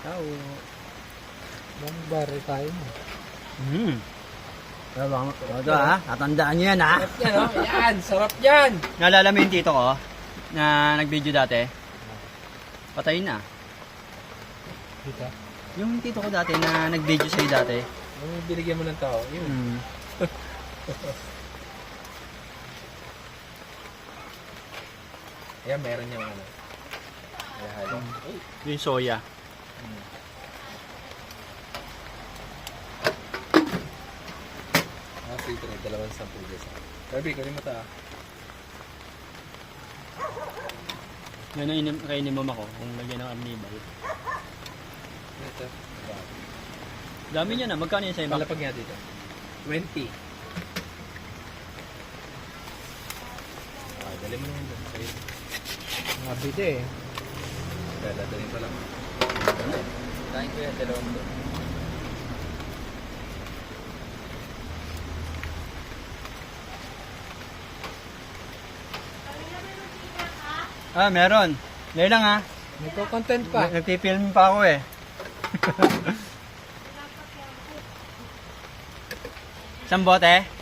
Tao. Bambari tayo mo. Ito ha, tatandaan nyo yan ha. Sarap yan, oh. Yan, sarap yan. Naalala mo yung tito ko na nag-video dati? Patay na. Dito. Yung tito ko dati na nag-video sa'yo dati. Yung binigyan mo ng tao, yun. Ayan, meron niyang ano. Ayan, Yung soya. Dito na, 210 pesos. Sabi, kunin mo ta. Yan ang kainin mo ako kung lagyan ng arnibal. Ito. Dami niya na. Magkano yun sa'yo? Palapag nga dito. 20. Dali mo naman doon. Mabida eh. Dadalhin pa lang. Kain ko yan, 2 doon. Meron. Ngayon lang ha. May content pa. Nagpipilm pa ako eh. Isang bote?